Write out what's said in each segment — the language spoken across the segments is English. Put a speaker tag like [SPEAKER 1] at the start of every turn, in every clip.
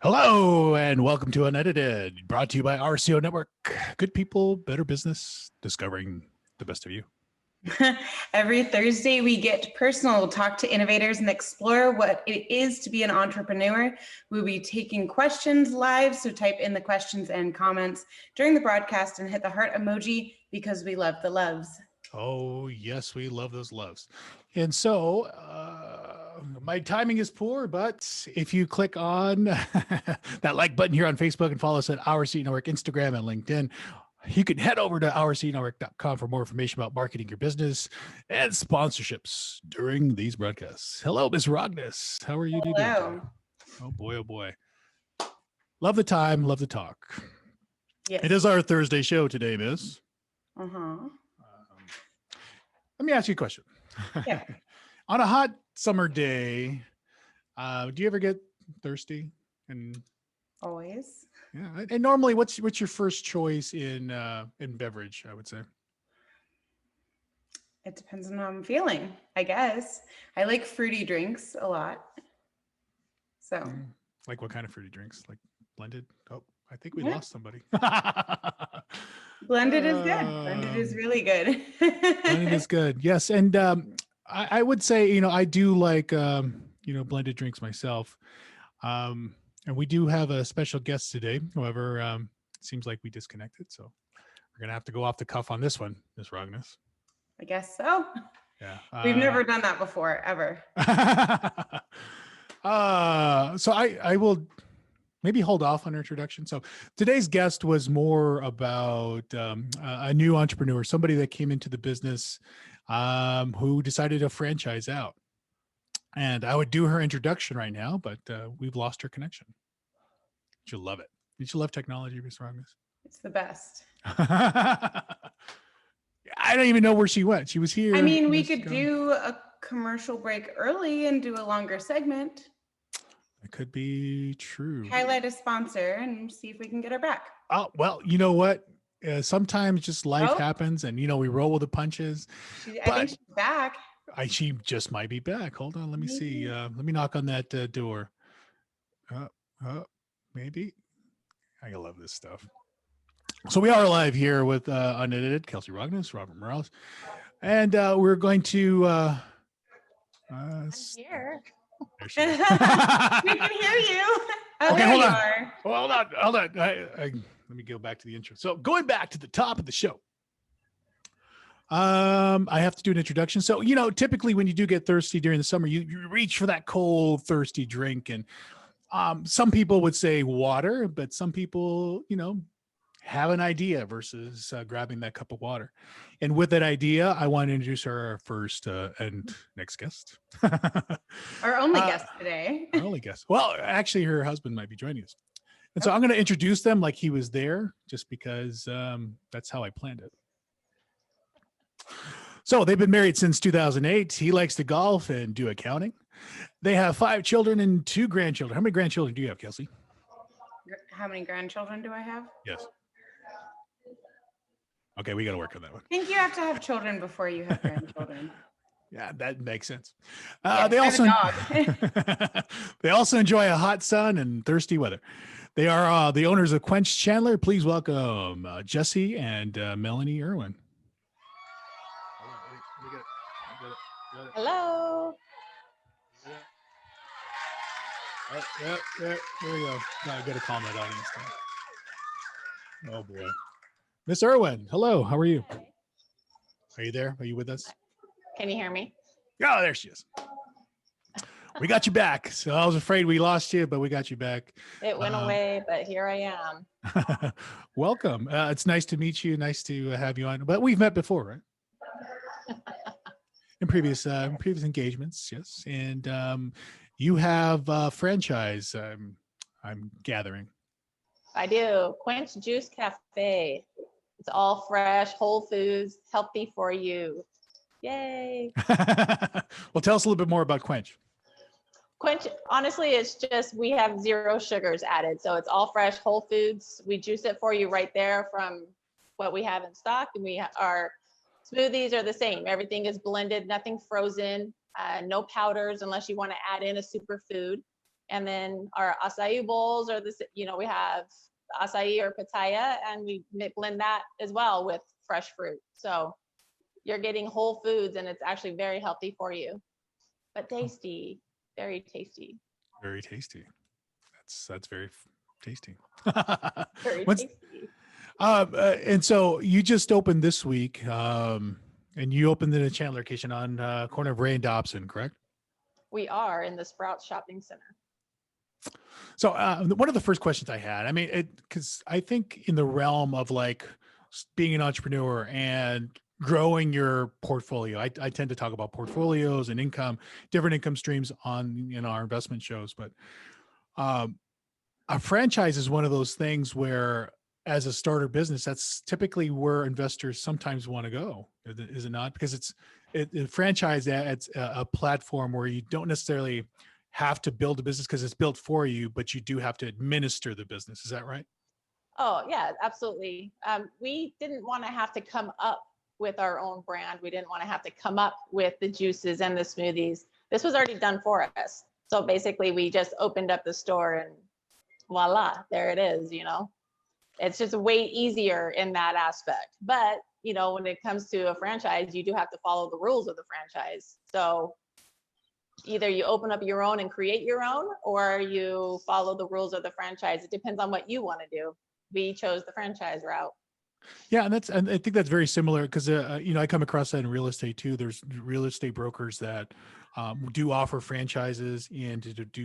[SPEAKER 1] Hello and welcome to Unedited, brought to you by RCO Network. Good people, better business, discovering the best of you.
[SPEAKER 2] Every Thursday, we get personal, talk to innovators, and explore what it is to be an entrepreneur. We'll be taking questions live, so type in the questions and comments during the broadcast and hit the heart emoji because we love the loves.
[SPEAKER 1] Oh, yes, we love those loves. And so my timing is poor, but if you click on that like button here on Facebook and follow us at RCO Network, Instagram, and LinkedIn, you can head over to rcnetwork.com for more information about marketing your business and sponsorships during these broadcasts. Hello, Ms. Rognes. How are you doing today? Oh, boy, oh, boy. Love the time. Love the talk.
[SPEAKER 2] Yes.
[SPEAKER 1] It is our Thursday show today, Miss.
[SPEAKER 2] Uh-huh.
[SPEAKER 1] Let me ask you a question.
[SPEAKER 2] Yeah.
[SPEAKER 1] On a hot summer day, do you ever get thirsty? And
[SPEAKER 2] Always.
[SPEAKER 1] yeah, and normally, what's your first choice in beverage? I would say
[SPEAKER 2] It depends on how I'm feeling, I guess. I like fruity drinks a lot. So.
[SPEAKER 1] Like what kind of fruity drinks? Like blended? Oh, I think we
[SPEAKER 2] Yeah.
[SPEAKER 1] lost somebody.
[SPEAKER 2] Blended is good. Blended is really good.
[SPEAKER 1] Blended is good. Yes. And I would say, I do like, blended drinks myself. And we do have a special guest today. However, it seems like we disconnected. So we're going to have to go off the cuff on this one, Ms. Rognes.
[SPEAKER 2] I guess so.
[SPEAKER 1] Yeah.
[SPEAKER 2] We've never done that before, ever.
[SPEAKER 1] So I will maybe hold off on her introduction. So today's guest was more about a new entrepreneur, somebody that came into the business who decided to franchise out. And I would do her introduction right now, but we've lost her connection. She'll love it. Did you love technology, Ms. Rognes?
[SPEAKER 2] It's the best.
[SPEAKER 1] I don't even know where she went. She was here.
[SPEAKER 2] I mean, we could do a commercial break early and do a longer segment.
[SPEAKER 1] It could be true.
[SPEAKER 2] Highlight a sponsor and see if we can get her back.
[SPEAKER 1] Oh, well, you know what? Sometimes just life happens and, we roll with the punches.
[SPEAKER 2] I think she's back.
[SPEAKER 1] She just might be back. Hold on. Let me see. Let me knock on that door. Maybe. I love this stuff. So we are live here with Unedited, Kelsey Rognes, Robert Morales. And we're going to...
[SPEAKER 2] I'm here.
[SPEAKER 1] There she is.
[SPEAKER 2] We can hear you. Oh,
[SPEAKER 1] okay,
[SPEAKER 2] there
[SPEAKER 1] hold
[SPEAKER 2] you
[SPEAKER 1] on.
[SPEAKER 2] are.
[SPEAKER 1] Hold on. Let me go back to the intro. So going back to the top of the show. I have to do an introduction. So, typically when you do get thirsty during the summer, you reach for that cold, thirsty drink. And some people would say water, but some people, have an idea versus grabbing that cup of water. And with that idea, I want to introduce our first and next guest.
[SPEAKER 2] Our only guest today.
[SPEAKER 1] Our only guest. Well, actually, her husband might be joining us. And so I'm going to introduce them like he was there just because that's how I planned it. So they've been married since 2008. He likes to golf and do accounting. They have 5 children and 2 grandchildren. How many grandchildren do you have, Kelsey?
[SPEAKER 2] How many grandchildren do I have?
[SPEAKER 1] Yes. Okay, we got to work on that one.
[SPEAKER 2] I think you have to have children before you have grandchildren.
[SPEAKER 1] Yeah, that makes sense.
[SPEAKER 2] Yes,
[SPEAKER 1] they also
[SPEAKER 2] I have a dog.
[SPEAKER 1] they also enjoy a hot sun and thirsty weather. They are the owners of Kwench Chandler. Please welcome Jesse and Melanie Erwin.
[SPEAKER 3] Hello.
[SPEAKER 1] Yeah, there we go. No, I got to calm that audience down. Oh boy, Miss Erwin, hello. How are you? Are you there? Are you with us?
[SPEAKER 3] Can you hear me?
[SPEAKER 1] Oh, there she is. We got you back. So I was afraid we lost you, but we got you back.
[SPEAKER 3] It went away, but here I am.
[SPEAKER 1] Welcome. It's nice to meet you. Nice to have you on. But we've met before, right? In previous engagements, yes. And you have a franchise. I'm gathering.
[SPEAKER 3] I do. Kwench Juice Cafe. It's all fresh, whole foods, healthy for you. Yay.
[SPEAKER 1] Well, tell us a little bit more about Kwench.
[SPEAKER 3] Kwench, honestly, it's just we have 0 sugars added. So it's all fresh, whole foods. We juice it for you right there from what we have in stock. And our smoothies are the same. Everything is blended, nothing frozen, no powders unless you want to add in a superfood. And then our acai bowls are we have acai or pitaya, and we blend that as well with fresh fruit. So you're getting whole foods, and it's actually very healthy for you, but tasty, very tasty.
[SPEAKER 1] Very tasty. That's very tasty.
[SPEAKER 3] Very tasty.
[SPEAKER 1] And so you just opened this week, and you opened in a Chandler location on corner of Ray and Dobson, correct?
[SPEAKER 3] We are in the Sprouts Shopping Center.
[SPEAKER 1] So one of the first questions I had, I mean, because I think in the realm of like being an entrepreneur and growing your portfolio, I tend to talk about portfolios and different income streams on our investment shows. But a franchise is one of those things where, as a starter business, that's typically where investors sometimes want to go, is it not? Because franchise adds a platform where you don't necessarily have to build a business because it's built for you, but you do have to administer the business. Is that right?
[SPEAKER 3] Oh yeah, absolutely. We didn't want to have to come up with our own brand. We didn't want to have to come up with the juices and the smoothies. This was already done for us. So basically we just opened up the store and voila, there it is, It's just way easier in that aspect. But, when it comes to a franchise, you do have to follow the rules of the franchise. So either you open up your own and create your own, or you follow the rules of the franchise. It depends on what you want to do. We chose the franchise route.
[SPEAKER 1] Yeah, and I think that's very similar because I come across that in real estate too. There's real estate brokers that do offer franchises and to do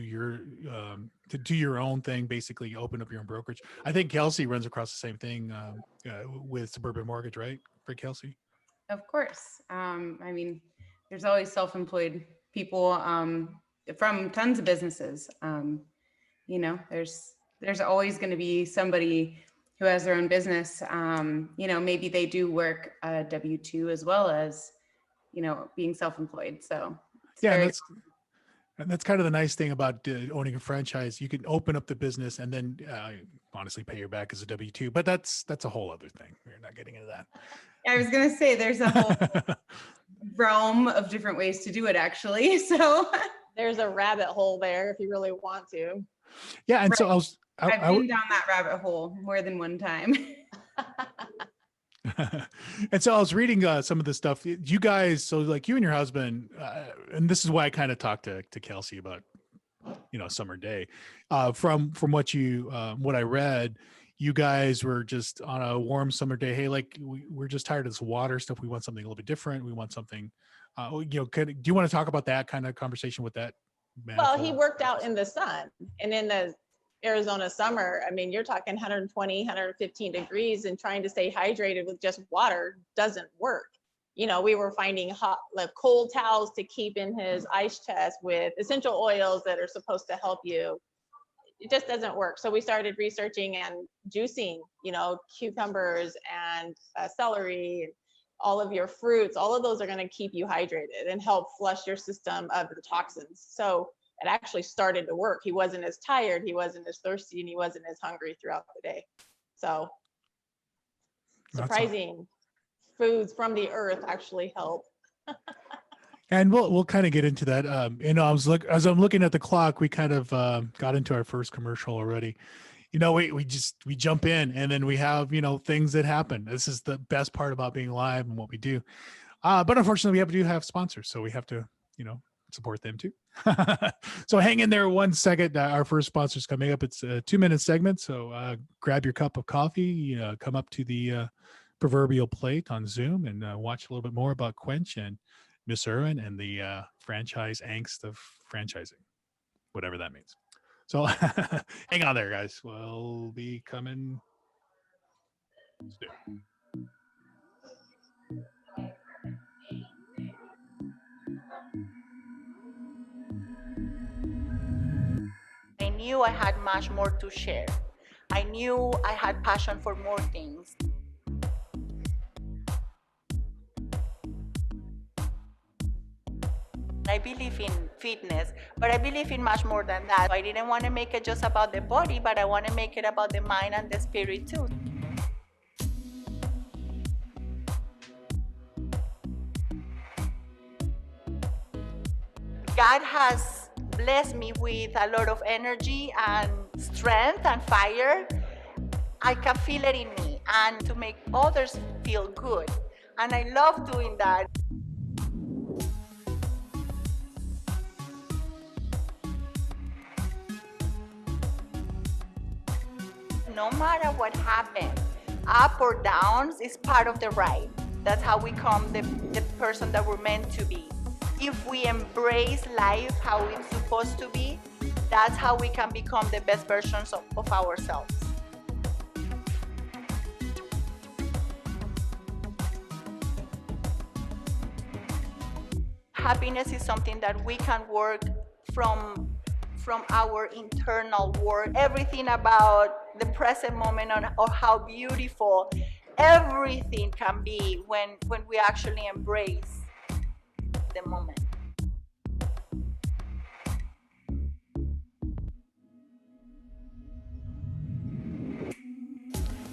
[SPEAKER 1] your own thing, basically open up your own brokerage. I think Kelsey runs across the same thing with Suburban Mortgage, right? For Kelsey.
[SPEAKER 2] Of course. There's always self-employed people from tons of businesses. There's always going to be somebody who has their own business. Maybe they do work W-2 as well as, being self-employed. So
[SPEAKER 1] yeah, that's kind of the nice thing about owning a franchise. You can open up the business and then honestly pay your back as a W-2, but that's a whole other thing. We're not getting into that.
[SPEAKER 2] I was going to say there's a whole realm of different ways to do it, actually. So
[SPEAKER 3] there's a rabbit hole there if you really want to.
[SPEAKER 1] Yeah, and right. So
[SPEAKER 2] I've been down that rabbit hole more than one time.
[SPEAKER 1] And so I was reading some of the stuff you guys, so like you and your husband, and this is why I kind of talked to Kelsey about, summer day, from what I read, you guys were just on a warm summer day. Hey, like we're just tired of this water stuff. We want something a little bit different. We want something, do you want to talk about that kind of conversation with that?
[SPEAKER 3] Well, he worked out in the sun, and in the Arizona summer, you're talking 120, 115 degrees, and trying to stay hydrated with just water doesn't work. We were finding cold towels to keep in his ice chest with essential oils that are supposed to help you. It just doesn't work. So we started researching and juicing, cucumbers and celery, all of your fruits. All of those are going to keep you hydrated and help flush your system of the toxins. So it actually started to work. He wasn't as tired, he wasn't as thirsty, and he wasn't as hungry throughout the day. So surprising foods from the earth actually help.
[SPEAKER 1] And we'll kind of get into that. As I'm looking at the clock, we kind of got into our first commercial already. We jump in and then we have, things that happen. This is the best part about being live and what we do. But unfortunately we have sponsors. So we have to, support them too. So hang in there 1 second. Our first sponsor's coming up. It's a 2-minute segment. So grab your cup of coffee, come up to the proverbial plate on Zoom and watch a little bit more about Kwench and Miss Erwin and the franchise angst of franchising, whatever that means. So hang on there, guys. We'll be coming soon.
[SPEAKER 4] I knew I had much more to share. I knew I had passion for more things. I believe in fitness, but I believe in much more than that. I didn't want to make it just about the body, but I want to make it about the mind and the spirit too. God has blessed me with a lot of energy and strength and fire. I can feel it in me, and to make others feel good. And I love doing that. No matter what happens, up or downs is part of the ride. That's how we become the person that we're meant to be. If we embrace life how it's supposed to be, that's how we can become the best versions of ourselves. Happiness is something that we can work from our internal work. Everything about the present moment or how beautiful everything can be when we actually embrace the moment.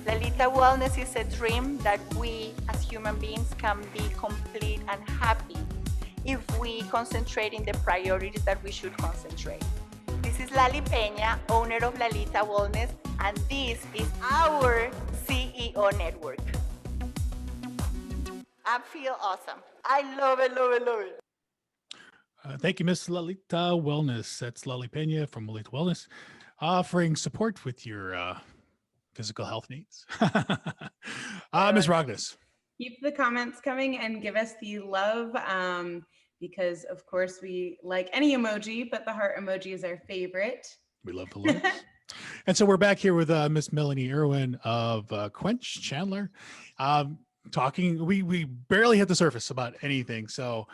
[SPEAKER 4] Lalita Wellness is a dream that we as human beings can be complete and happy if we concentrate in the priorities that we should concentrate. This is Lali Peña, owner of Lalita Wellness, and this is our CEO network. I feel awesome. I love it, love it, love it.
[SPEAKER 1] Thank you, Miss Lalita Wellness. That's Lali Peña from Lalita Wellness, offering support with your physical health needs. Ms. Rognes.
[SPEAKER 2] Keep the comments coming and give us the love because, of course, we like any emoji, but the heart emoji is our favorite.
[SPEAKER 1] We love the loves. And so we're back here with Miss Melanie Erwin of Kwench, Chandler, talking. We barely hit the surface about anything. So,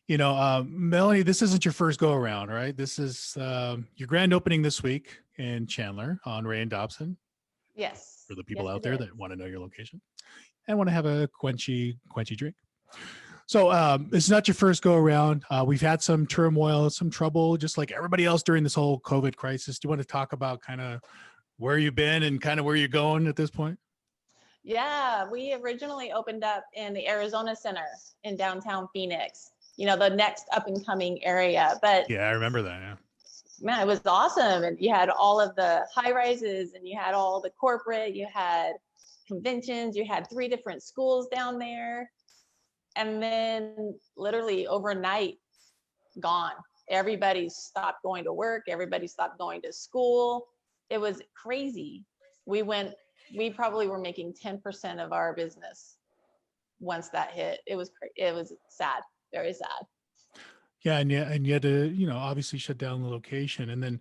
[SPEAKER 1] Melanie, this isn't your first go around, right? This is your grand opening this week in Chandler on Ray and Dobson.
[SPEAKER 3] Yes.
[SPEAKER 1] For the people
[SPEAKER 3] Yes,
[SPEAKER 1] out there that want to know your location and want to have a quenchy drink. So it's not your first go around. We've had some turmoil, some trouble, just like everybody else during this whole COVID crisis. Do you want to talk about kind of where you've been and kind of where you're going at this point?
[SPEAKER 3] Yeah, we originally opened up in the Arizona Center in downtown Phoenix, the next up and coming area. But
[SPEAKER 1] yeah, I remember that. Yeah.
[SPEAKER 3] Man, it was awesome. And you had all of the high rises and you had all the corporate, you had conventions, you had 3 different schools down there. And then literally overnight, gone. Everybody stopped going to work. Everybody stopped going to school. It was crazy. We probably were making 10% of our business once that hit. It was sad, very sad.
[SPEAKER 1] Yeah, and you had to, obviously shut down the location, and then,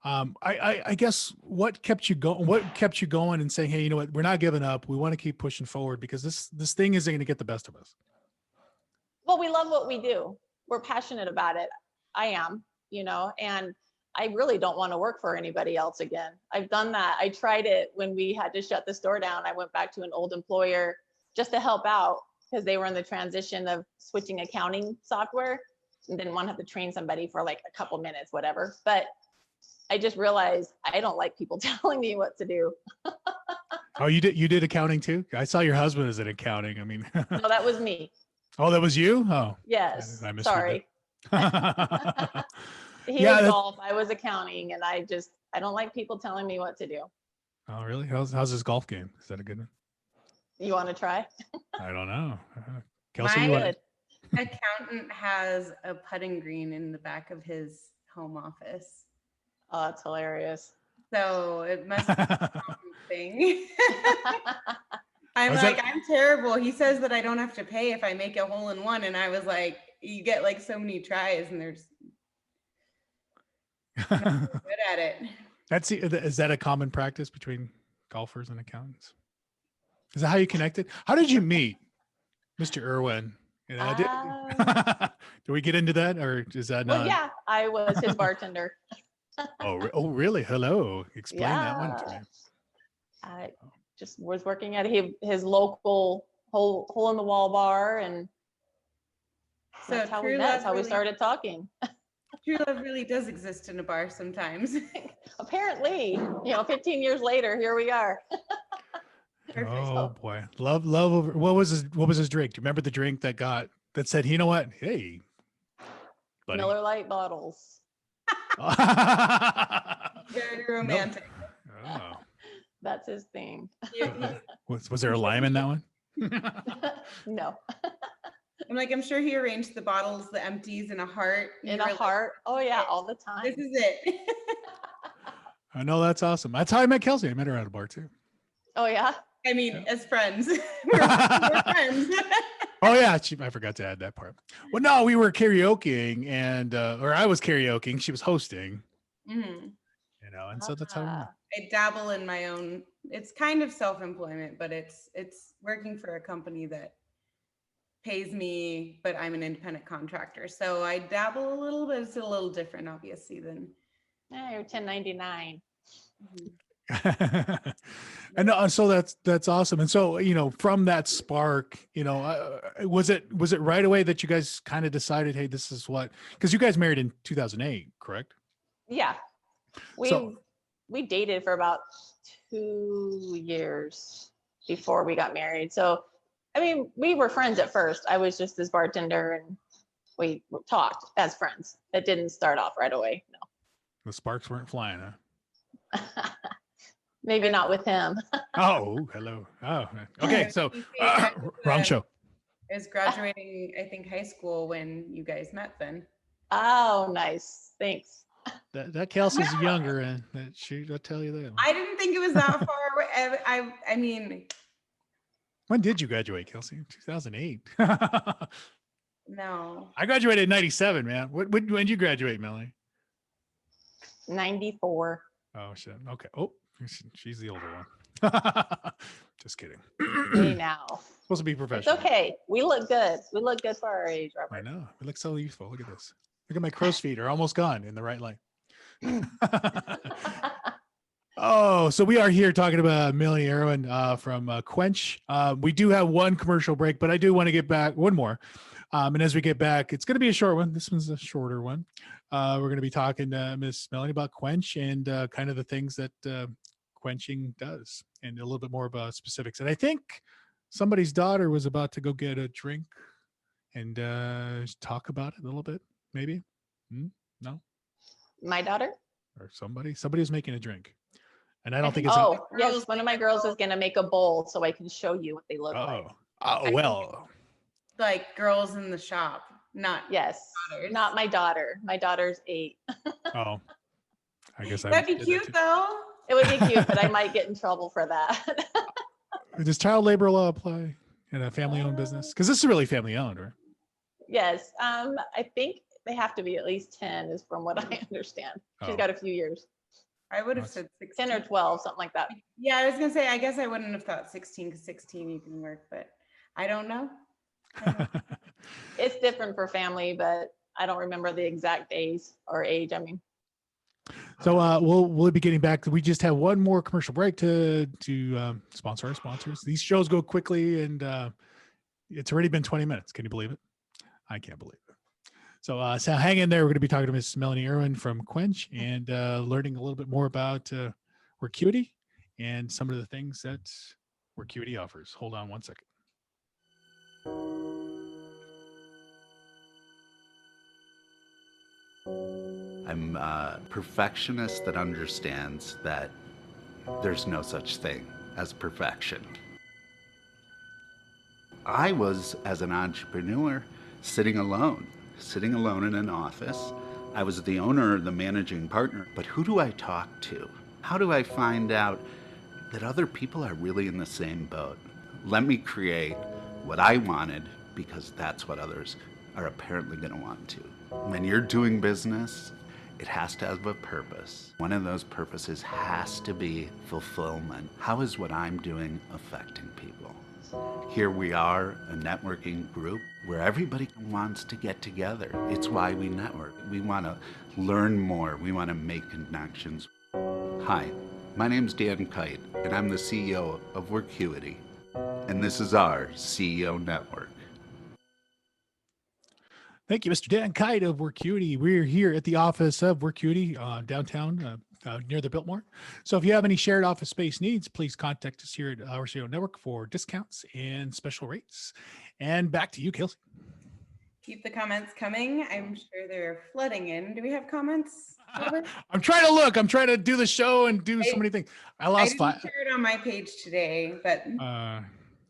[SPEAKER 1] I guess what kept you going? What kept you going and saying, hey, you know what, we're not giving up. We want to keep pushing forward because this thing isn't going to get the best of us.
[SPEAKER 3] Well, we love what we do. We're passionate about it. I am, and I really don't want to work for anybody else again. I've done that. I tried it when we had to shut the store down. I went back to an old employer just to help out because they were in the transition of switching accounting software. And didn't want to have to train somebody for like a couple minutes, whatever. But I just realized I don't like people telling me what to do.
[SPEAKER 1] Oh, you did accounting too? I saw your husband is in accounting. I mean,
[SPEAKER 3] No, that was me.
[SPEAKER 1] Oh, that was you? Oh,
[SPEAKER 3] yes.
[SPEAKER 1] I
[SPEAKER 3] Sorry. He was golf. I was accounting, and I don't like people telling me what to do.
[SPEAKER 1] Oh, really? How's his golf game? Is that a good one?
[SPEAKER 3] You want to try?
[SPEAKER 1] I don't know. Kelsey,
[SPEAKER 3] Mine
[SPEAKER 1] you
[SPEAKER 3] good.
[SPEAKER 2] accountant has a putting green in the back of his home office.
[SPEAKER 3] Oh, that's hilarious.
[SPEAKER 2] So it must be a thing. I'm
[SPEAKER 1] Was
[SPEAKER 2] like,
[SPEAKER 1] that-
[SPEAKER 2] I'm terrible. He says that I don't have to pay if I make a hole in one. And I was like, you get like so many tries and there's not very good at it.
[SPEAKER 1] Is that a common practice between golfers and accountants? Is that how you connected? How did you meet, Mr. Erwin? You know, do we get into that, or is that
[SPEAKER 3] Well,
[SPEAKER 1] not?
[SPEAKER 3] yeah, I was his bartender.
[SPEAKER 1] Oh, really? Hello. Explain that one to me.
[SPEAKER 3] I just was working at his local hole in the wall bar, and
[SPEAKER 2] So
[SPEAKER 3] that's how we
[SPEAKER 2] true
[SPEAKER 3] met.
[SPEAKER 2] love
[SPEAKER 3] That's how we
[SPEAKER 2] really-
[SPEAKER 3] started talking.
[SPEAKER 2] True love really does exist in a bar sometimes.
[SPEAKER 3] Apparently, 15 years later, here we are.
[SPEAKER 2] Perfect.
[SPEAKER 1] Oh boy, love over. What was his drink? Do you remember the drink that said, you know what? Hey, buddy.
[SPEAKER 3] Miller Lite bottles.
[SPEAKER 2] Very romantic.
[SPEAKER 1] Oh.
[SPEAKER 3] That's his thing.
[SPEAKER 1] Was there a lime in that one?
[SPEAKER 3] No,
[SPEAKER 2] I'm like, I'm sure he arranged the bottles, the empties in a heart.
[SPEAKER 3] in
[SPEAKER 2] You
[SPEAKER 3] a
[SPEAKER 2] were like,
[SPEAKER 3] heart. Oh yeah, all the time.
[SPEAKER 2] this is it.
[SPEAKER 1] I know, that's awesome. That's how I met Kelsey. I met her at a bar too.
[SPEAKER 3] Oh yeah.
[SPEAKER 2] I mean, as friends. we're friends.
[SPEAKER 1] Oh yeah, I forgot to add that part. Well, no, we were karaokeing, and or I was karaokeing. She was hosting.
[SPEAKER 2] Mhm.
[SPEAKER 1] And so that's how we met.
[SPEAKER 2] I dabble in my own. It's kind of self-employment, but it's working for a company that pays me, but I'm an independent contractor. So I dabble a little bit. It's a little different, obviously, than.
[SPEAKER 3] Yeah, you're 1099.
[SPEAKER 1] And so that's awesome. And so, from that spark, was it right away that you guys kind of decided, hey, this is what, because you guys married in 2008, correct?
[SPEAKER 3] Yeah.
[SPEAKER 1] So-
[SPEAKER 3] We dated for about 2 years before we got married. So, I mean, we were friends at first. I was just his bartender and we talked as friends. It didn't start off right away.
[SPEAKER 1] The sparks weren't flying, huh?
[SPEAKER 3] No. Maybe not with him.
[SPEAKER 1] Oh, hello. Oh, okay. So wrong show.
[SPEAKER 2] I was graduating, I think, high school when you guys met then.
[SPEAKER 3] Oh, nice. Thanks.
[SPEAKER 1] That Kelsey's younger, and I'll tell you that.
[SPEAKER 2] I didn't think it was that far away. I mean,
[SPEAKER 1] When did you graduate, Kelsey? 2008.
[SPEAKER 2] no.
[SPEAKER 1] I graduated in 97, man. When did you graduate, Melanie?
[SPEAKER 3] 94.
[SPEAKER 1] Oh, shit. Okay. Oh, she's the older one. Just kidding.
[SPEAKER 3] Hey now.
[SPEAKER 1] Supposed to be
[SPEAKER 3] It's
[SPEAKER 1] professional.
[SPEAKER 3] okay. We look good. We look good for our age,
[SPEAKER 1] I
[SPEAKER 3] Robert.
[SPEAKER 1] know. It looks so youthful. Look at this. Look at my crow's feet are almost gone in the right light. Oh, so we are here talking about Melanie Erwin from Kwench. We do have one commercial break, but I do want to get back one more. And as we get back, it's going to be a short one. This one's a shorter one. We're going to be talking to Miss Melanie about Kwench and kind of the things that quenching does, and a little bit more about specifics. And I think somebody's daughter was about to go get a drink and talk about it a little bit, maybe. No,
[SPEAKER 3] My daughter?
[SPEAKER 1] or somebody was making a drink, and I don't think it's.
[SPEAKER 3] Oh, yes. One of my girls is going to make a bowl so I can show you what they look like.
[SPEAKER 1] Oh, well.
[SPEAKER 2] Like girls in the shop, not
[SPEAKER 3] Yes.
[SPEAKER 2] daughters.
[SPEAKER 3] Not my daughter. My daughter's 8.
[SPEAKER 1] Oh, I guess
[SPEAKER 2] That'd be cute though.
[SPEAKER 3] It would be cute, but I might get in trouble for that.
[SPEAKER 1] Does child labor law apply in a family-owned business? Because this is really family-owned, right?
[SPEAKER 3] Yes. I think they have to be at least 10 is from what I understand. She's
[SPEAKER 1] Oh.
[SPEAKER 3] got a few years.
[SPEAKER 2] I would have
[SPEAKER 1] Nice.
[SPEAKER 2] said 16.
[SPEAKER 3] 10 or 12, something like that.
[SPEAKER 2] Yeah, I was gonna say, I guess I wouldn't have thought 16 because 16 you can work, but I don't know.
[SPEAKER 3] It's different for family, but I don't remember the exact days or age. I mean,
[SPEAKER 1] So we'll be getting back. We just have one more commercial break to sponsor our sponsors. These shows go quickly, and it's already been 20 minutes. Can you believe it? I can't believe it. So hang in there. We're going to be talking to Miss Melanie Erwin from Kwench and learning a little bit more about Workuity and some of the things that Workuity offers. Hold on one second.
[SPEAKER 5] I'm a perfectionist that understands that there's no such thing as perfection. I was, as an entrepreneur, sitting alone in an office. I was the owner, the managing partner, but who do I talk to? How do I find out that other people are really in the same boat? Let me create what I wanted, because that's what others are apparently going to want too. When you're doing business, it has to have a purpose. One of those purposes has to be fulfillment. How is what I'm doing affecting people? Here we are, a networking group where everybody wants to get together. It's why we network. We want to learn more. We want to make connections. Hi, my name's Dan Kite, and I'm the CEO of Workuity. And this is our CEO Network.
[SPEAKER 1] Thank you, Mr. Dan Kite of Workuity. We're here at the office of Workuity downtown near the Biltmore. So if you have any shared office space needs, please contact us here at our CEO Network for discounts and special rates. And back to you, Kelsey.
[SPEAKER 2] Keep the comments coming. I'm sure they're flooding in. Do we have comments, Robert?
[SPEAKER 1] I'm trying to look. I'm trying to do the show and do so many things. I lost
[SPEAKER 2] I didn't share it on my page today, but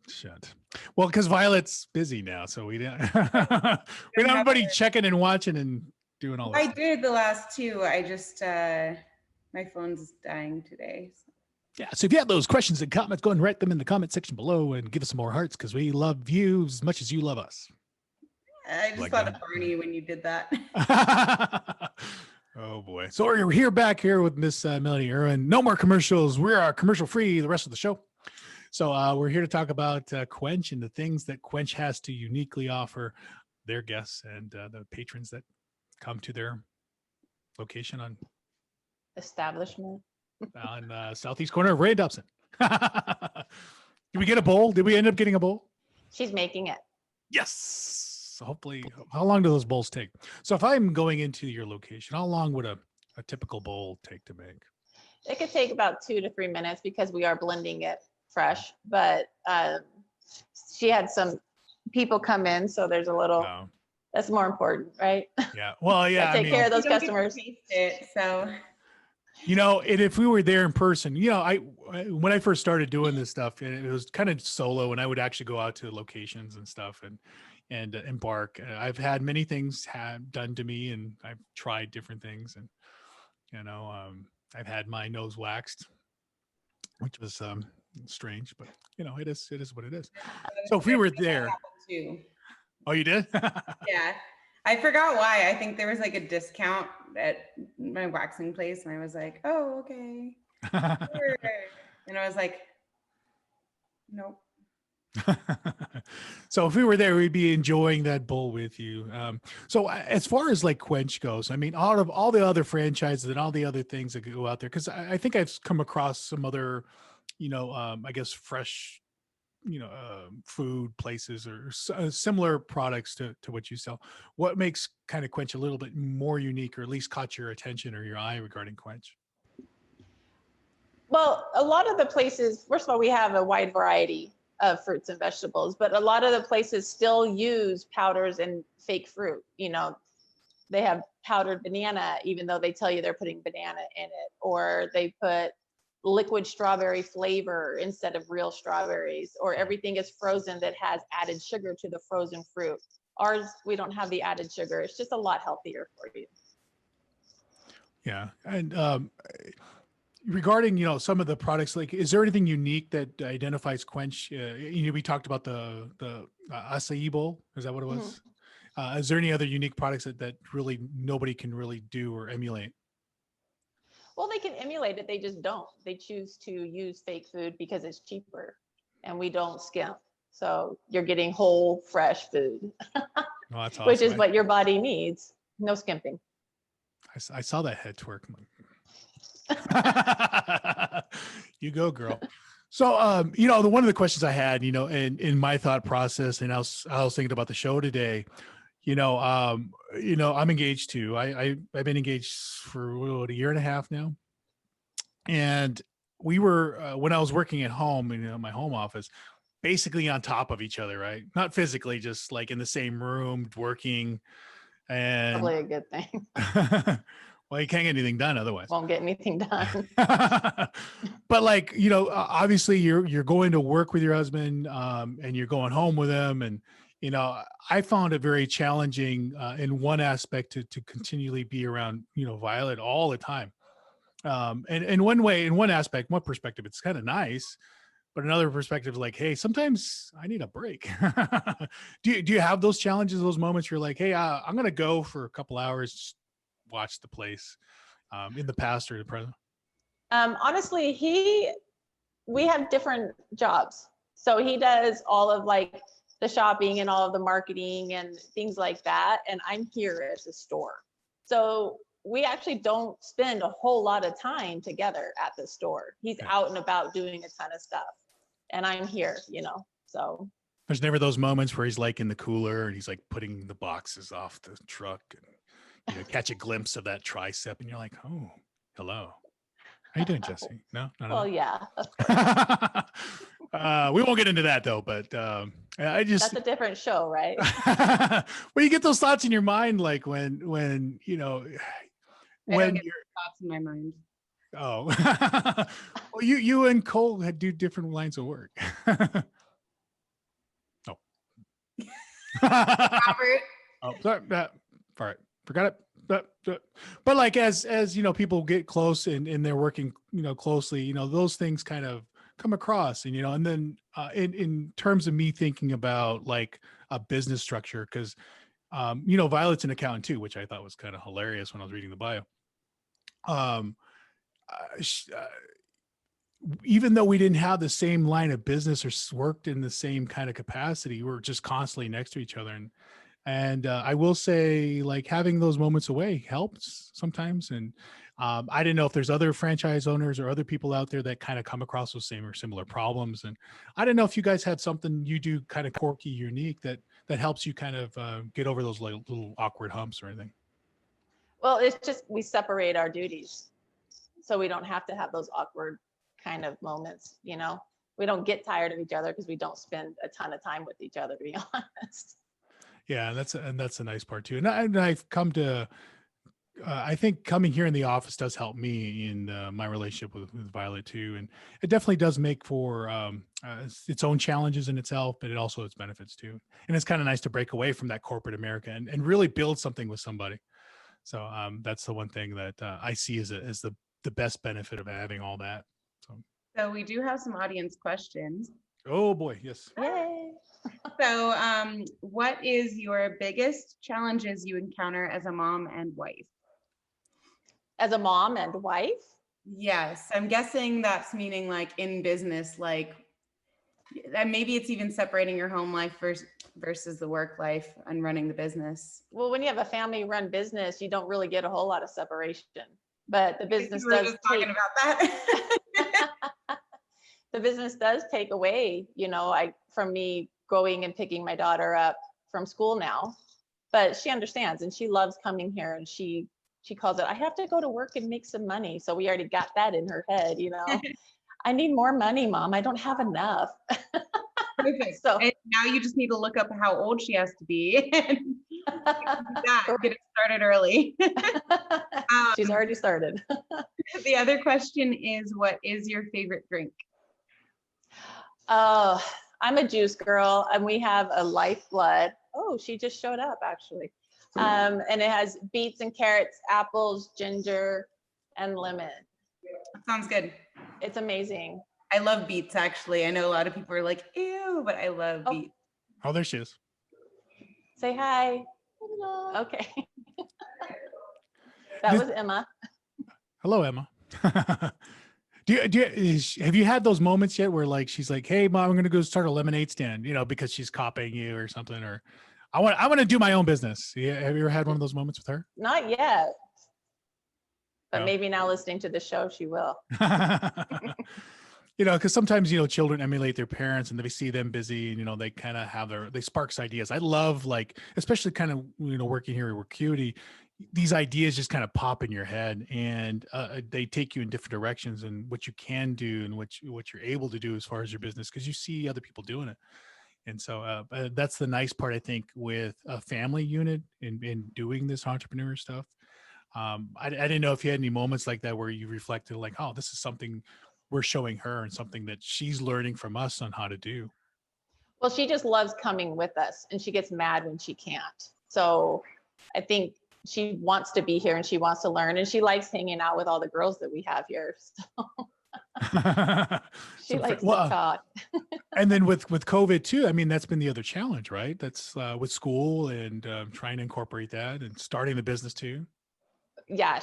[SPEAKER 1] shit. Well, because Violet's busy now, so we don't we don't have anybody checking and watching and doing all that.
[SPEAKER 2] I did the last two. I just my phone's dying today. So.
[SPEAKER 1] Yeah. So if you have those questions and comments, go and write them in the comment section below and give us some more hearts, because we love you as much as you love us.
[SPEAKER 2] I just thought of Barney when you did that.
[SPEAKER 1] Oh boy. So we're back here with Miss Melanie Erwin. No more commercials. We are commercial free the rest of the show. So we're here to talk about Kwench and the things that Kwench has to uniquely offer their guests and the patrons that come to their location on
[SPEAKER 3] Establishment.
[SPEAKER 1] on southeast corner of Ray Dobson. Did we get a bowl? Did we end up getting a bowl?
[SPEAKER 3] She's making it.
[SPEAKER 1] Yes. So hopefully, how long do those bowls take? So if I'm going into your location, how long would a typical bowl take to make?
[SPEAKER 3] It could take about 2 to 3 minutes because we are blending it fresh, but she had some people come in, so there's a little that's more important, right?
[SPEAKER 1] Yeah. Well, yeah.
[SPEAKER 3] Take care of those customers.
[SPEAKER 2] So
[SPEAKER 1] you know, and if we were there in person, you know, when I first started doing this stuff, it was kind of solo, and I would actually go out to locations and stuff and embark. I've had many things done to me, and I've tried different things, and you know, I've had my nose waxed, which was strange, but you know, it is what it is. So if we were there,
[SPEAKER 2] too.
[SPEAKER 1] Oh, you did?
[SPEAKER 2] Yeah, I forgot why. I think there was like a discount at my waxing place, and I was like, oh, okay. Sure. And I was like, nope.
[SPEAKER 1] So if we were there, we'd be enjoying that bowl with you. So as far as like Kwench goes, I mean, out of all the other franchises and all the other things that go out there, because I think I've come across some other, you know, I guess fresh, you know, food places or similar products to what you sell. What makes kind of Kwench a little bit more unique, or at least caught your attention or your eye regarding Kwench?
[SPEAKER 3] Well, a lot of the places, first of all, we have a wide variety of fruits and vegetables, but a lot of the places still use powders and fake fruit. You know, they have powdered banana, even though they tell you they're putting banana in it, or they put liquid strawberry flavor instead of real strawberries, or everything is frozen that has added sugar to the frozen fruit. Ours, we don't have the added sugar. It's just a lot healthier for you.
[SPEAKER 1] Yeah. And regarding, you know, some of the products, like, is there anything unique that identifies Kwench? You know, we talked about the acai bowl. Is that what it was? Mm-hmm. Is there any other unique products that really nobody can really do or emulate?
[SPEAKER 3] Well, they can emulate it. They just don't. They choose to use fake food because it's cheaper, and we don't skimp. So you're getting whole, fresh food,
[SPEAKER 1] Oh, that's awesome.
[SPEAKER 3] which is what your body needs. No skimping.
[SPEAKER 1] I saw that head twerk. You go, girl. So, you know, one of the questions I had, you know, in my thought process, and I was thinking about the show today, you know, I'm engaged too. I've been engaged for a year and a half now. And we were, when I was working at home, in my home office, basically on top of each other, right? Not physically, just like in the same room working. And
[SPEAKER 3] probably a good thing.
[SPEAKER 1] Well, you can't get anything done otherwise.
[SPEAKER 3] Won't get anything done.
[SPEAKER 1] But like, you know, obviously you're going to work with your husband, and you're going home with him, and I found it very challenging in one aspect to continually be around, Violet all the time. And in one aspect, one perspective, it's kind of nice, but another perspective is like, hey, sometimes I need a break. Do you have those challenges, those moments you're like, hey, I'm going to go for a couple hours, just watch the place, in the past or the present?
[SPEAKER 3] Honestly, we have different jobs. So he does all of like the shopping and all of the marketing and things like that. And I'm here at the store. So we actually don't spend a whole lot of time together at the store. He's out and about doing a ton of stuff. And I'm here, so.
[SPEAKER 1] There's never those moments where he's like in the cooler and he's like putting the boxes off the truck and catch a glimpse of that tricep and you're like, oh, hello. How you doing, Jesse? No.
[SPEAKER 3] Well, yeah.
[SPEAKER 1] We won't get into that though, but
[SPEAKER 3] that's a different show, right?
[SPEAKER 1] Well, you get those thoughts in your mind, like when you're
[SPEAKER 2] thoughts in my mind.
[SPEAKER 1] Oh, well, you and Cole do different lines of work. Oh,
[SPEAKER 2] Robert.
[SPEAKER 1] Oh, sorry. All right, forgot it. But like as people get close and they're working closely, those things kind of come across, and then in terms of me thinking about like a business structure, because Violet's an accountant too, which I thought was kind of hilarious when I was reading the bio. Even though we didn't have the same line of business or worked in the same kind of capacity, we were just constantly next to each other. And I will say, like, having those moments away helps sometimes. And I didn't know if there's other franchise owners or other people out there that kind of come across those same or similar problems. And I didn't know if you guys had something you do kind of quirky, unique that helps you kind of get over those little awkward humps or anything.
[SPEAKER 3] Well, it's just we separate our duties, so we don't have to have those awkward kind of moments. We don't get tired of each other because we don't spend a ton of time with each other, to be honest.
[SPEAKER 1] Yeah, that's a nice part too. And I've come to, I think coming here in the office does help me in my relationship with Violet too. And it definitely does make for its own challenges in itself, but it also has benefits too. And it's kind of nice to break away from that corporate America and really build something with somebody. So that's the one thing that I see as the best benefit of having all that.
[SPEAKER 2] So we do have some audience questions.
[SPEAKER 1] Oh boy, yes.
[SPEAKER 3] Yay.
[SPEAKER 2] So what is your biggest challenges you encounter as a mom and wife?
[SPEAKER 3] As a mom and wife?
[SPEAKER 2] Yes, I'm guessing that's meaning like in business, like maybe it's even separating your home life versus the work life and running the business.
[SPEAKER 3] Well, when you have a family run business, you don't really get a whole lot of separation, but the business does
[SPEAKER 2] talking about that.
[SPEAKER 3] The business does take away, from me going and picking my daughter up from school now, but she understands and she loves coming here, and she calls it, I have to go to work and make some money. So we already got that in her head, I need more money, Mom. I don't have enough.
[SPEAKER 2] Perfect. So and now you just need to look up how old she has to be and get it started early.
[SPEAKER 3] She's already started.
[SPEAKER 2] The other question is, what is your favorite drink?
[SPEAKER 3] I'm a juice girl, and we have a Lifeblood. Oh, she just showed up actually. And it has beets and carrots, apples, ginger, and lemon.
[SPEAKER 2] Sounds good.
[SPEAKER 3] It's amazing.
[SPEAKER 2] I love beets, actually. I know a lot of people are like, ew, but I love beets.
[SPEAKER 1] Oh, there she is.
[SPEAKER 3] Say hi. Hello. Okay. That was Emma.
[SPEAKER 1] Hello, Emma. Have you had those moments yet where like she's like, hey Mom, I'm gonna go start a lemonade stand, because she's copying you or something, or I want to do my own business. Yeah, have you ever had one of those moments with her?
[SPEAKER 3] Not yet. But
[SPEAKER 1] No.
[SPEAKER 3] maybe now listening to the show, she will.
[SPEAKER 1] Because sometimes, children emulate their parents and they see them busy and, they kind of have they sparks ideas. I love, like, especially kind of, working here with Cutie, these ideas just kind of pop in your head and they take you in different directions and what you can do and what you're able to do as far as your business, because you see other people doing it. And so that's the nice part, I think, with a family unit in doing this entrepreneur stuff. I didn't know if you had any moments like that where you reflected like, oh, this is something we're showing her and something that she's learning from us on how to do.
[SPEAKER 3] Well, she just loves coming with us and she gets mad when she can't. So I think she wants to be here and she wants to learn and she likes hanging out with all the girls that we have here. So she likes to talk.
[SPEAKER 1] And then with COVID too, I mean, that's been the other challenge, right? That's with school and trying to incorporate that and starting the business too.
[SPEAKER 3] Yeah,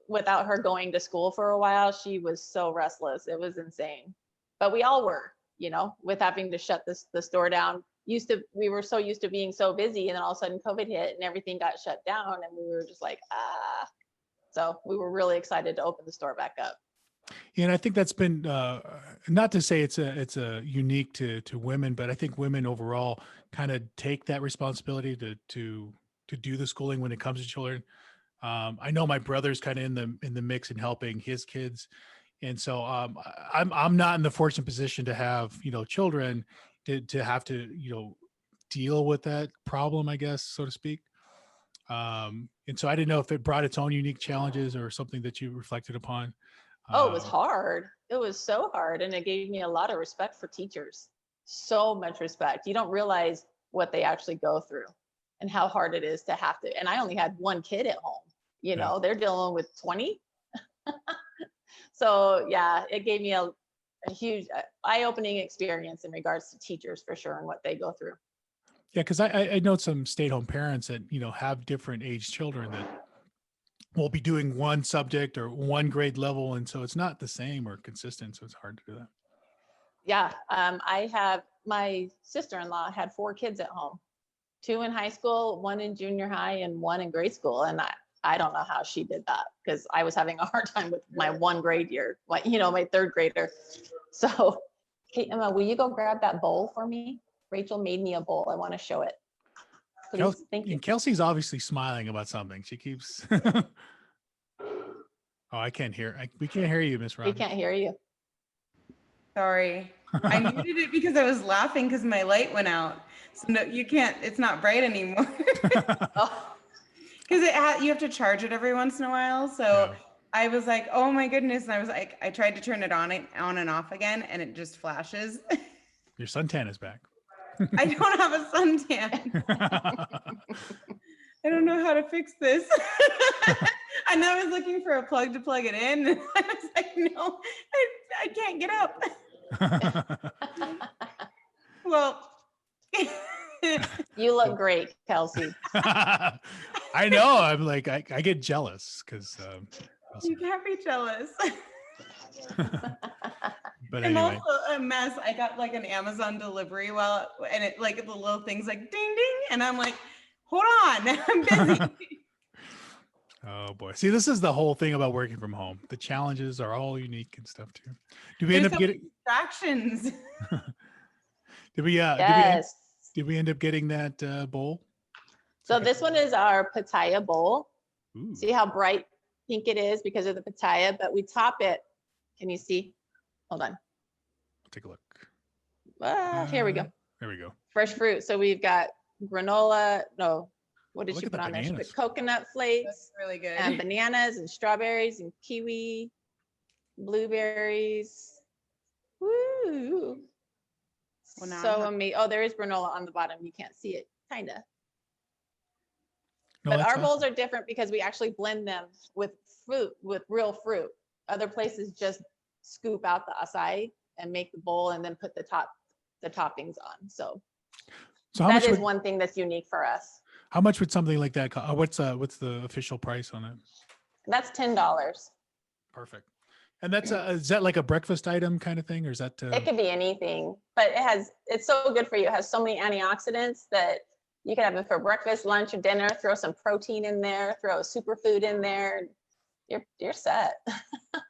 [SPEAKER 3] without her going to school for a while, she was so restless. It was insane. But we all were, with having to shut the store down. We were so used to being so busy, and then all of a sudden COVID hit and everything got shut down, and we were just like, ah. So we were really excited to open the store back up.
[SPEAKER 1] Yeah, and I think that's been not to say it's a unique to women, but I think women overall kind of take that responsibility to do the schooling when it comes to children. I know my brother's kind of in the mix and helping his kids. And so I'm not in the fortunate position to have, children to have to, deal with that problem, I guess, so to speak. And so I didn't know if it brought its own unique challenges or something that you reflected upon.
[SPEAKER 3] Oh, it was hard. It was so hard. And it gave me a lot of respect for teachers. So much respect. You don't realize what they actually go through and how hard it is to have to. And I only had one kid at home, they're dealing with 20. So yeah, it gave me a huge eye-opening experience in regards to teachers for sure and what they go through.
[SPEAKER 1] Yeah, because I know some stay-at-home parents that, have different age children that will be doing one subject or one grade level. And so it's not the same or consistent. So it's hard to do that.
[SPEAKER 3] Yeah, my sister-in-law had 4 kids at home, 2 in high school, 1 in junior high, and 1 in grade school. And I don't know how she did that because I was having a hard time with my 1 grade year, my 3rd grader. So, hey, Emma, will you go grab that bowl for me? Rachel made me a bowl. I want to show it. Please, thank you.
[SPEAKER 1] And Kelsey's obviously smiling about something. She keeps. Oh, I can't hear. We can't hear you, Miss
[SPEAKER 3] We
[SPEAKER 1] Robbins.
[SPEAKER 3] can't hear you.
[SPEAKER 2] Sorry. I muted it because I was laughing because my light went out. So no, you can't, it's not bright anymore.
[SPEAKER 3] Oh.
[SPEAKER 2] Because you have to charge it every once in a while. So yeah. I was like, oh my goodness. And I was like, I tried to turn it on and off again, and it just flashes.
[SPEAKER 1] Your suntan is back.
[SPEAKER 2] I don't have a suntan. I don't know how to fix this. And I was looking for a plug to plug it in. And I was like, no, I can't get up. Well,
[SPEAKER 3] you look great, Kelsey.
[SPEAKER 1] I know. I'm like, I get jealous because
[SPEAKER 2] you can't be jealous.
[SPEAKER 1] But
[SPEAKER 2] I'm
[SPEAKER 1] anyway.
[SPEAKER 2] also a mess. I got like an Amazon delivery and it like the little things like ding ding, and I'm like, hold on, I'm busy.
[SPEAKER 1] Oh boy. See, this is the whole thing about working from home. The challenges are all unique and stuff too. Do we end up getting
[SPEAKER 2] distractions?
[SPEAKER 1] Did we
[SPEAKER 3] yes.
[SPEAKER 1] Did we end up getting that bowl?
[SPEAKER 3] So this one is our pitaya bowl.
[SPEAKER 1] Ooh.
[SPEAKER 3] See how bright pink it is because of the pitaya, but we top it. Can you see? Hold on.
[SPEAKER 1] Take a look.
[SPEAKER 3] Here we go.
[SPEAKER 1] There we go.
[SPEAKER 3] Fresh fruit. So we've got granola. No, what did you put on there?
[SPEAKER 1] Bananas.
[SPEAKER 3] She put coconut flakes.
[SPEAKER 2] That's really good.
[SPEAKER 3] And bananas and strawberries and kiwi, blueberries. Woo!
[SPEAKER 2] Well, now
[SPEAKER 3] So amazing. Oh, there is granola on the bottom. You can't see it, kind of.
[SPEAKER 1] No,
[SPEAKER 3] But
[SPEAKER 1] that's
[SPEAKER 3] our bowls
[SPEAKER 1] awesome.
[SPEAKER 3] are different because we actually blend them with fruit, with real fruit. Other places just scoop out the acai and make the bowl and then put the toppings on. So
[SPEAKER 1] how
[SPEAKER 3] that
[SPEAKER 1] much
[SPEAKER 3] is one thing that's unique for us.
[SPEAKER 1] How much would something like that cost? What's the official price on it?
[SPEAKER 3] That's $10.
[SPEAKER 1] Perfect. And that's is that like a breakfast item kind of thing, or is that?
[SPEAKER 3] It could be anything, but it's so good for you. It has so many antioxidants that you can have it for breakfast, lunch, or dinner. Throw some protein in there. Throw a superfood in there. You're set.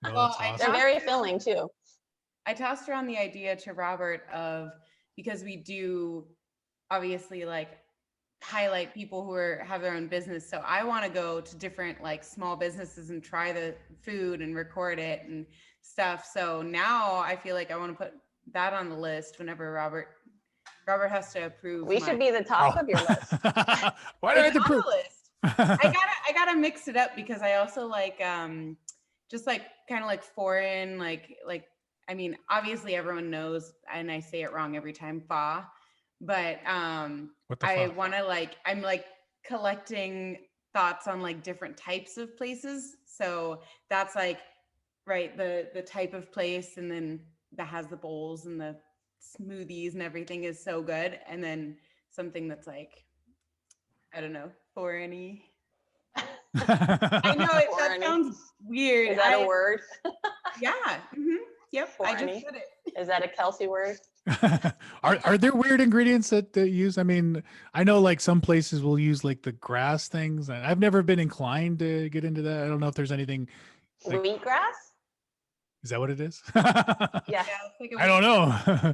[SPEAKER 1] No,
[SPEAKER 2] Well,
[SPEAKER 1] that's
[SPEAKER 3] They're
[SPEAKER 1] awesome.
[SPEAKER 3] very filling too.
[SPEAKER 2] I tossed around the idea to Robert because we do obviously like highlight people who have their own business. So I want to go to different like small businesses and try the food and record it and stuff. So now I feel like I want to put that on the list whenever Robert has to approve.
[SPEAKER 3] We should be the top of your list.
[SPEAKER 1] Why do I have to
[SPEAKER 2] It's on
[SPEAKER 1] prove?
[SPEAKER 2] the list. I gotta mix it up because I also like just like kind of like foreign like I mean obviously everyone knows, and I say it wrong every time, pho, but
[SPEAKER 1] What the
[SPEAKER 2] I
[SPEAKER 1] fuck?
[SPEAKER 2] want to like, I'm like collecting thoughts on like different types of places. So that's like, right, the type of place, and then that has the bowls and the smoothies and everything is so good. And then something that's like, I don't know, foreigny. I know that
[SPEAKER 3] Foreigny.
[SPEAKER 2] sounds weird.
[SPEAKER 3] Is that a word?
[SPEAKER 2] Yeah. Yep. I just
[SPEAKER 3] Foreigny.
[SPEAKER 2] said it.
[SPEAKER 3] Is that a Kelsey word?
[SPEAKER 1] Are there weird ingredients that they use? I mean, I know like some places will use like the grass things. I've never been inclined to get into that. I don't know if there's anything. Like,
[SPEAKER 3] Wheatgrass?
[SPEAKER 1] is that what it is?
[SPEAKER 3] Yes.
[SPEAKER 2] Yeah, it's like a
[SPEAKER 1] I don't know.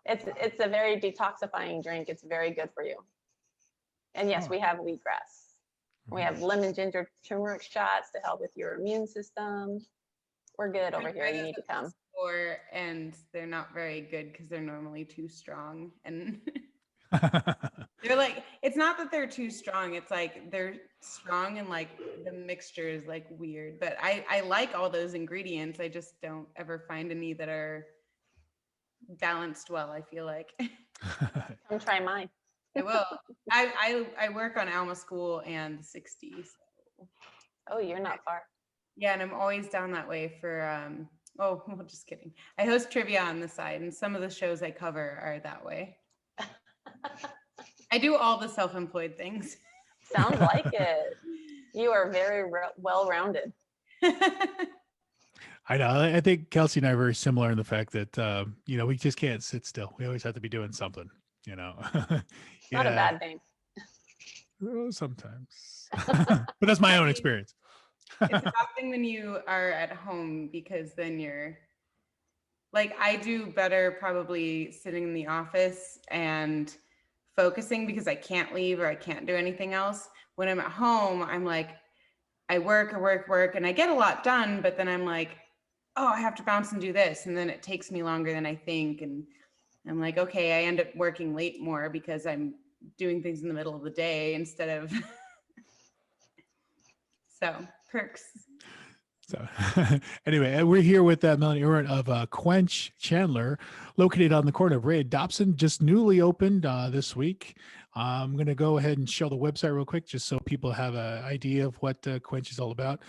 [SPEAKER 3] It's a very detoxifying drink. It's very good for you. And yes,
[SPEAKER 1] Oh.
[SPEAKER 3] we have wheatgrass. We have lemon ginger turmeric shots to help with your immune system. We're good over here. You need to come.
[SPEAKER 2] And they're not very good because they're normally too strong. And they're like, it's not that they're too strong. It's like they're strong and like the mixture is like weird. But I like all those ingredients. I just don't ever find any that are balanced well, I feel like.
[SPEAKER 3] Come try mine.
[SPEAKER 2] I will. I work on Alma School and the 60s. So.
[SPEAKER 3] Oh, you're not far.
[SPEAKER 2] Yeah, and I'm always down that way for oh, well, just kidding. I host trivia on the side, and some of the shows I cover are that way. I do all the self-employed things.
[SPEAKER 3] Sounds like it. You are very well-rounded.
[SPEAKER 1] I know. I think Kelsey and I are very similar in the fact that we just can't sit still. We always have to be doing something.
[SPEAKER 3] It's not a bad thing.
[SPEAKER 1] Well, sometimes, but that's my own experience.
[SPEAKER 2] It's a bad thing when you are at home, because then you're like, I do better probably sitting in the office and focusing because I can't leave or I can't do anything else. When I'm at home, I'm like, I work, and I get a lot done, but then I'm like, oh, I have to bounce and do this. And then it takes me longer than I think. And I'm like, okay, I end up working late more because I'm doing things in the middle of the day instead of, so perks.
[SPEAKER 1] So anyway, we're here with Melanie Erwin of Kwench Chandler, located on the corner of Ray and Dobson, just newly opened this week. I'm going to go ahead and show the website real quick, just so people have an idea of what Kwench is all about.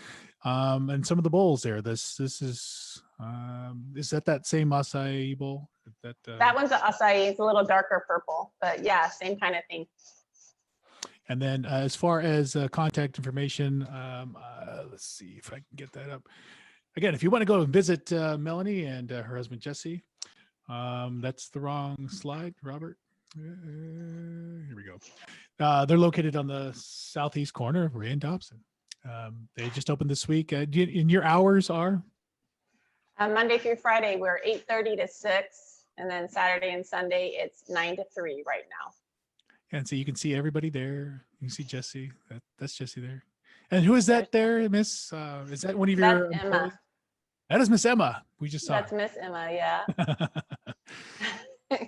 [SPEAKER 1] And some of the bowls there. This is that same acai bowl?
[SPEAKER 3] That one's an acai. It's a little darker purple, but yeah, same kind of thing.
[SPEAKER 1] And then as far as contact information, let's see if I can get that up. Again, if you want to go and visit Melanie and her husband, Jesse, that's the wrong slide, Robert. Here we go. They're located on the southeast corner of Ray and Dobson. They just opened this week. And your hours are?
[SPEAKER 3] Monday through Friday, we're 8:30 to 6. And then Saturday and Sunday, it's 9 to 3 right now.
[SPEAKER 1] And so you can see everybody there. You can see Jesse. That's Jesse there. And who is that there, Miss? Is that one of your
[SPEAKER 3] That's
[SPEAKER 1] employees?
[SPEAKER 3] Emma.
[SPEAKER 1] That is Miss Emma. We just saw.
[SPEAKER 3] That's Miss Emma, yeah.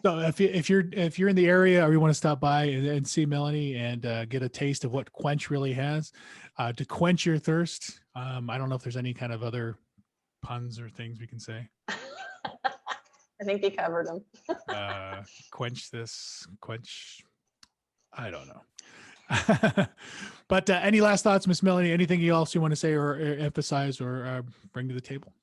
[SPEAKER 1] So if you're in the area or you want to stop by and see Melanie and get a taste of what Kwench really has, to quench your thirst. I don't know if there's any kind of other puns or things we can say.
[SPEAKER 3] I think you covered them.
[SPEAKER 1] Quench this, quench. I don't know. But any last thoughts, Miss Melanie? Anything else you want to say or emphasize or bring to the table?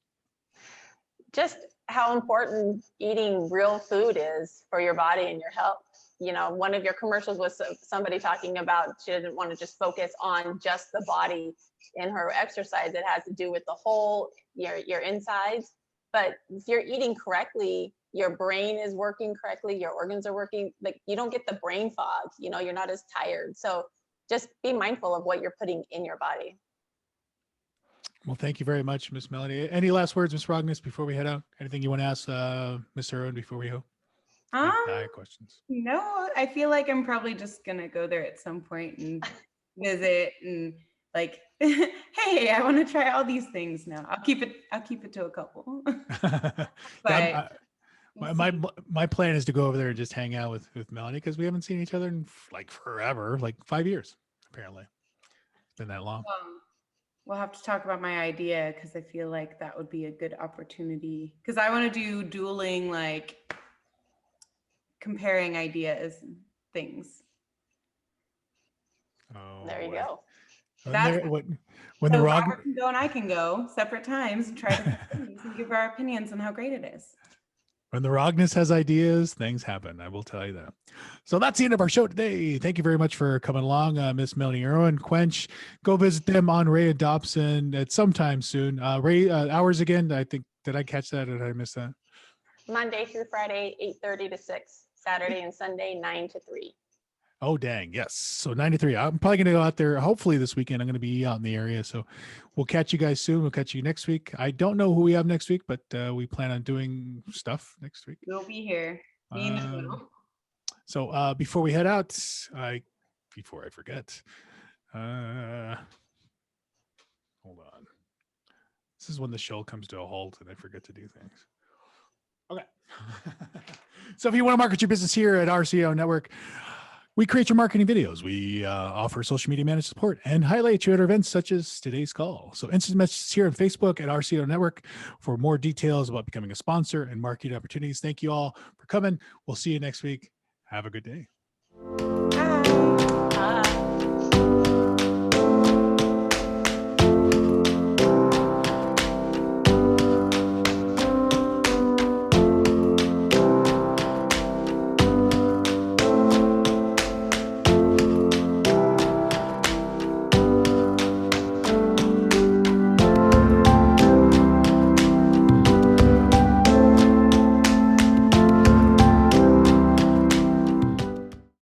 [SPEAKER 3] Just how important eating real food is for your body and your health. One of your commercials was somebody talking about she didn't want to just focus on just the body in her exercise. It has to do with the whole, your insides. But if you're eating correctly, your brain is working correctly, your organs are working, like you don't get the brain fog, you're not as tired. So just be mindful of what you're putting in your body.
[SPEAKER 1] Well, thank you very much, Miss Melanie. Any last words, Miss Rogness, before we head out? Anything you want to ask Miss Erwin before we go? Questions.
[SPEAKER 2] No, I feel like I'm probably just gonna go there at some point and visit and like, hey, I want to try all these things now. I'll keep it to a couple. But
[SPEAKER 1] my plan is to go over there and just hang out with Melanie, because we haven't seen each other in like forever, like 5 years apparently. It's been that long.
[SPEAKER 2] We'll have to talk about my idea, because I feel like that would be a good opportunity, because I want to do dueling like comparing ideas, things.
[SPEAKER 1] Oh,
[SPEAKER 3] There you
[SPEAKER 1] boy.
[SPEAKER 3] go.
[SPEAKER 1] When,
[SPEAKER 2] That's-
[SPEAKER 1] there- when the
[SPEAKER 2] So
[SPEAKER 1] Rog,
[SPEAKER 2] Robert can go and I can go separate times and try to give our opinions on how great it is.
[SPEAKER 1] when the Rogness has ideas, things happen. I will tell you that. So that's the end of our show today. Thank you very much for coming along, Miss Melanie, Erwin, Kwench. Go visit them on Ray and Dobson at sometime soon. Ray, hours again. I think, did I catch that or did I miss that?
[SPEAKER 3] Monday through Friday, 8:30 to 6, Saturday and Sunday, 9 to 3.
[SPEAKER 1] Oh, dang. Yes. So 93. I'm probably going to go out there. Hopefully this weekend, I'm going to be out in the area. So we'll catch you guys soon. We'll catch you next week. I don't know who we have next week, but we plan on doing stuff next week.
[SPEAKER 2] We'll be here. Me and the middle.
[SPEAKER 1] So before we head out, before I forget, hold on. This is when the show comes to a halt and I forget to do things. Okay. So if you want to market your business here at RCO Network, we create your marketing videos. We offer social media managed support and highlight you at our events such as today's call. So instant messages here on Facebook at RCO Network for more details about becoming a sponsor and marketing opportunities. Thank you all for coming. We'll see you next week. Have a good day.